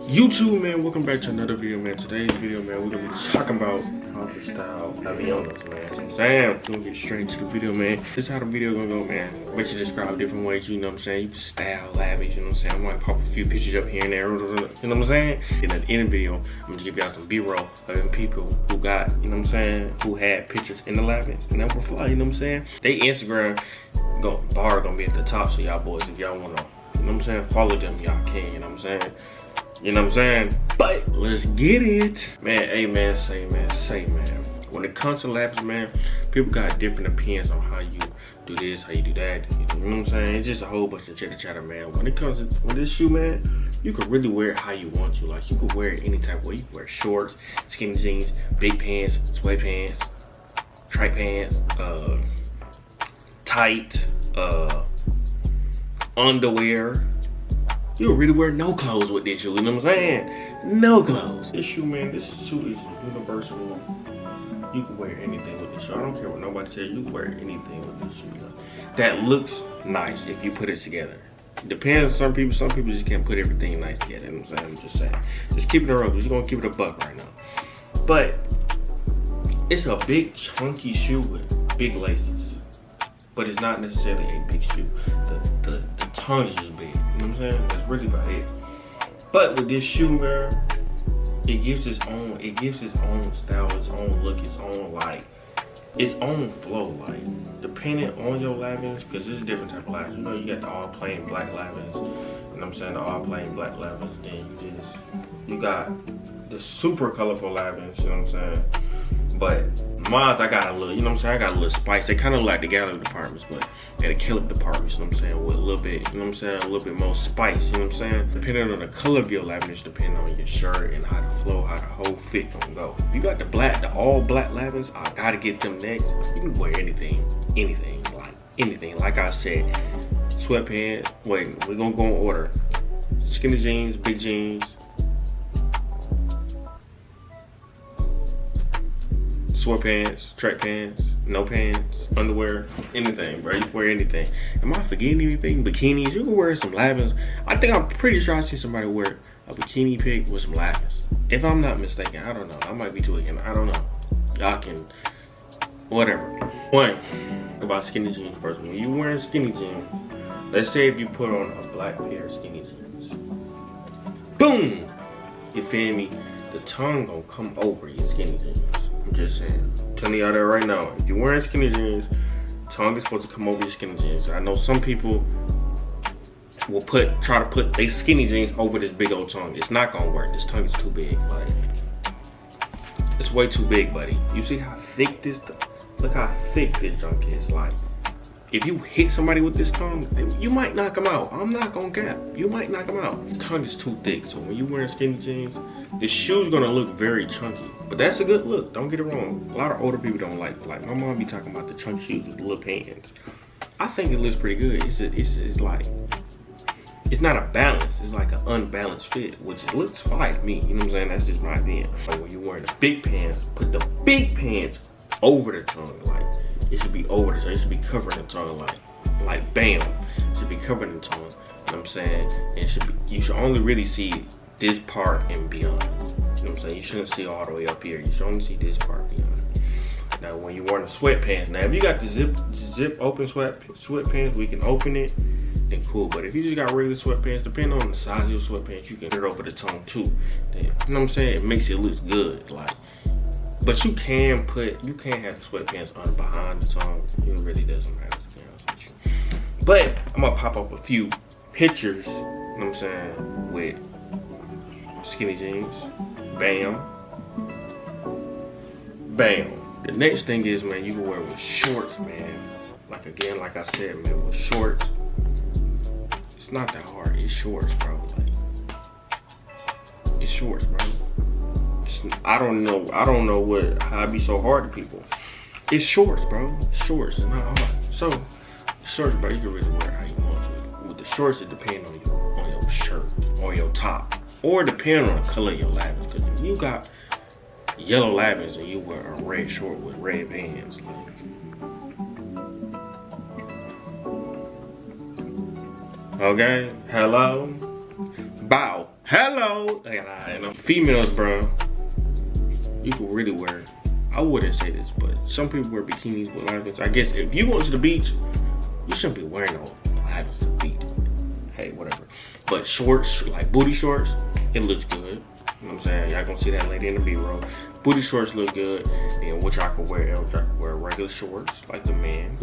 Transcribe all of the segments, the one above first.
YouTube, man, welcome back to another video, man. Today's video, man, we're gonna be talking about how to style Lanvin, man. So I'm saying, we're gonna get straight to the video, man. This is how the video gonna go, man. Make sure to describe different ways, you know what I'm saying? You can style lavish, you know what I'm saying? I might pop a few pictures up here and there, you know what I'm saying? And at the end of the video, I'm gonna give y'all some B-roll of them people who got, you know what I'm saying, who had pictures in the Lanvin. And that were fly, you know what I'm saying? They Instagram bar gonna be at the top, so y'all boys, if y'all wanna, you know what I'm saying, follow them, y'all can, you know what I'm saying? You know what I'm saying? But let's get it. Man, hey man, say man. When it comes to laps, man, people got different opinions on how you do this, how you do that. You know what I'm saying? It's just a whole bunch of chitter chatter, man. When it comes to this shoe, man, you can really wear it how you want to. Like, you can wear it any type of way. You can wear shorts, skinny jeans, big pants, sweatpants, track pants, tight, underwear. You can really wear no clothes with this shoe, you know what I'm saying? No clothes. This shoe, man, this shoe is universal. You can wear anything with this shoe. I don't care what nobody says, you can wear anything with this shoe. That looks nice if you put it together. Depends on some people just can't put everything nice together, you know what I'm saying? I'm just saying. Just keep it around, we're just gonna keep it a buck right now. But it's a big chunky shoe with big laces. But it's not necessarily a big shoe. The tongue is just big. You know what I'm saying? That's really about it. But with this shoe, man, it gives its own style, its own look, its own flow. Like, depending on your Lanvins, because there's different type of Lanvins. You know, you got the all plain black Lanvins. You know what I'm saying? The all plain black Lanvins. Then you got the super colorful Lanvins. You know what I'm saying? But mine, I got a little, you know what I'm saying? I got a little spice. They kind of like the gallery departments, but they're the killer departments, you know what I'm saying? With a little bit, you know what I'm saying? A little bit more spice, you know what I'm saying? Depending on the color of your Lanvins, depending on your shirt and how the flow, how the whole fit gonna go. If you got the all black Lanvins, I gotta get them next. You can wear anything. Like I said, sweatpants. Wait, we're gonna go in order. Skinny jeans, big jeans. Sweatpants, track pants, no pants, underwear, anything, bro. You can wear anything. Am I forgetting anything? Bikinis, you can wear some Lanvins. I'm pretty sure I see somebody wear a bikini pic with some Lanvins. If I'm not mistaken, I don't know. I might be tweaking, I don't know. Y'all can, whatever. One, about skinny jeans first. When you wearing skinny jeans, let's say if you put on a black pair of skinny jeans, boom, you feel me? The tongue gonna come over your skinny jeans. I'm just saying. I'm telling y'all that right now. If you're wearing skinny jeans, tongue is supposed to come over your skinny jeans. I know some people will try to put their skinny jeans over this big old tongue. It's not gonna work. This tongue is too big. Like, it's way too big, buddy. You see how thick this? Look how thick this junk is. Like, if you hit somebody with this tongue, you might knock them out. I'm not gonna cap. You might knock them out. The tongue is too thick. So when you're wearing skinny jeans, this shoe's gonna look very chunky. But that's a good look, don't get it wrong. A lot of older people don't like my mom be talking about the chunky shoes with the little pants. I think it looks pretty good. It's like, it's not a balance, it's like an unbalanced fit, which it looks fine to me, you know what I'm saying? That's just my opinion. So when you're wearing the big pants, put the big pants over the tongue. Like, it should be over the tongue, it should be covering the tongue, like bam. It should be covering the tongue, you know what I'm saying? And you should only really see this part and beyond. You know what I'm saying? You shouldn't see all the way up here. You should only see this part beyond. Now, when you're wearing the sweatpants, now if you got the zip open sweatpants, we can open it, then cool. But if you just got regular sweatpants, depending on the size of your sweatpants, you can put it over the tongue too. Then, you know what I'm saying? It makes it look good. Like, but you can have the sweatpants on behind the tongue. It really doesn't matter, to be honest with you. But I'm gonna pop up a few pictures, you know what I'm saying, with skinny jeans. Bam. Bam. The next thing is, man, you can wear with shorts, man. Like, again, like I said, man, with shorts, it's not that hard. It's shorts, bro. Like, it's shorts, bro. I don't know how it be so hard to people. It's shorts, bro. It's shorts. It's not hard. So, shorts, bro, you can really wear it how you want to. With the shorts, it depends on your shirt or your top. Or depending on the color of your Lanvins. Because if you got yellow Lanvins and you wear a red short with red bands, like, okay, hello, bow. Hello. And females, bro, you can really wear, I wouldn't say this, but some people wear bikinis with Lanvins. I guess if you go to the beach, you shouldn't be wearing no Lanvins to the beach. Hey, whatever. But shorts, like booty shorts, it looks good. You know what I'm saying? Y'all gonna see that later in the B-roll. Booty shorts look good. Then what y'all can wear, y'all can wear regular shorts, like the men.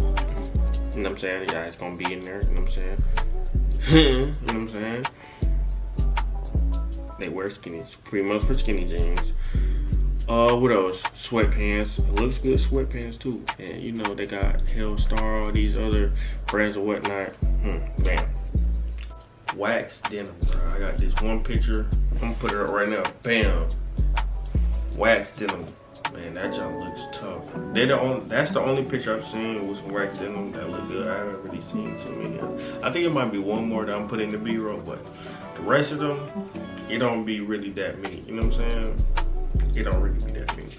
You know what I'm saying? Y'all, it's gonna be in there, you know what I'm saying? You know what I'm saying? They wear skinny, pretty much for skinny jeans. What else? Sweatpants. It looks good, sweatpants too. And you know, they got Hellstar, all these other brands and whatnot. Man. Wax denim, bro. I got this one picture. I'm gonna put it up right now. Bam. Wax denim. Man, that junk looks tough. That's the only picture I've seen with some wax denim that look good. I haven't really seen too many of them. I think it might be one more that I'm putting in the B-roll, but the rest of them, it don't be really that many. You know what I'm saying? It don't really be that many.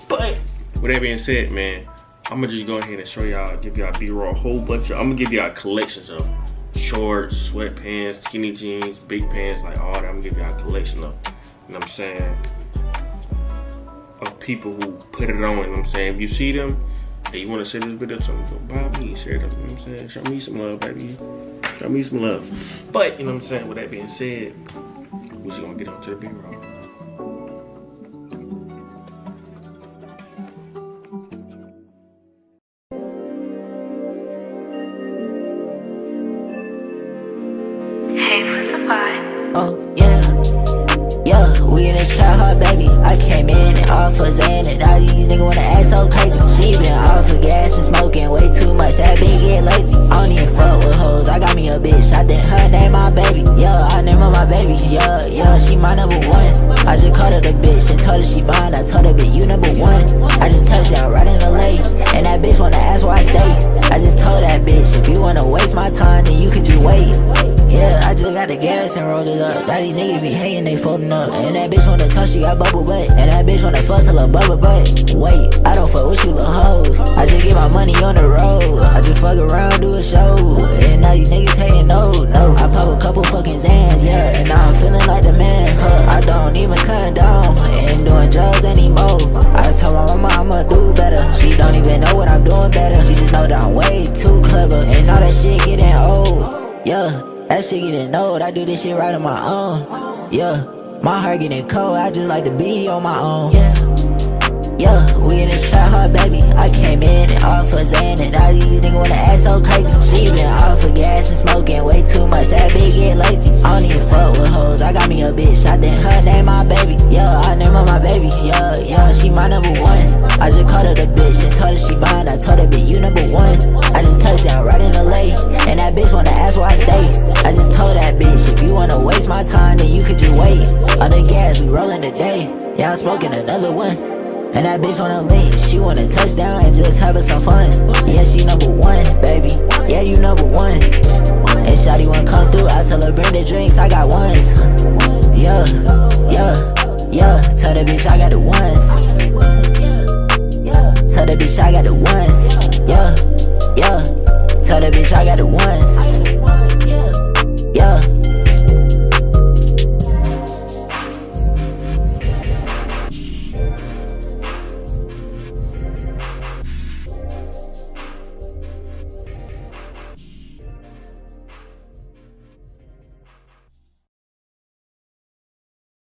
But with that being said, man, I'm gonna just go ahead and show y'all, give y'all B-roll a whole bunch of, I'm gonna give y'all collections of shorts, sweatpants, skinny jeans, big pants, like all that. I'm gonna give y'all a collection of, you know what I'm saying, of people who put it on, you know what I'm saying. If you see them, and you wanna share this video, so go buy me, share them, you know what I'm saying. Show me some love, baby. Show me some love. But, you know what I'm saying, with that being said, we're just gonna get on to the B-roll. Oh yeah, yeah, we in a trap hard, baby. I came in and off for Xan, and all these niggas wanna act so crazy. She been off for gas and smoking way too much. That bitch get lazy. I don't even fuck with hoes. I got me a bitch. I think her name my baby. Yeah, I name her my baby. Yeah, yeah, she my number one. I just called her the bitch and told her she mine. I told her, bitch, you number one. I just touched down right in LA, and that bitch wanna ask why I stay. I just told that bitch, if you wanna waste my time, then you could just wait. Yeah, I just got the gas and rolled it up. That these niggas be hating, they folding up. And that bitch wanna touch, she got bubble butt. And that bitch wanna fuck till her bubble butt. Wait, I don't fuck with you little hoes. I just get my money on the road. I just fuck around, do a show. And now these niggas hating, no. I pop a couple fucking Xans, yeah. And now I'm feeling like the man, I don't even condone ain't doing drugs anymore. I told my mama I'ma do better. She don't even know what I'm doing better. She just know that I'm way too clever. And all that shit getting old, yeah. That shit getting old, I do this shit right on my own. Yeah, my heart getting cold, I just like to be on my own. Yeah, we in the trap hard, baby. I came in and off for Xan, and all these niggas wanna act so crazy. She been off for gas and smoking way too much. That bitch get lazy. I don't even fuck with hoes. I got me a bitch. I think her name my baby. Yeah, I name her my baby. Yeah, she my number one. I just called her the bitch and told her she mine. I told her, bitch, you number one. I just touched down right in LA, and that bitch wanna ask why I stay. I just told that bitch, if you wanna waste my time, then you could just wait. On the gas, we rolling today. Yeah, I'm smoking another one. And that bitch wanna link, she wanna touch down and just having some fun. Yeah, she number one, baby. Yeah, you number one. And shawty wanna come through, I tell her bring the drinks, I got ones. Yeah. Tell that bitch I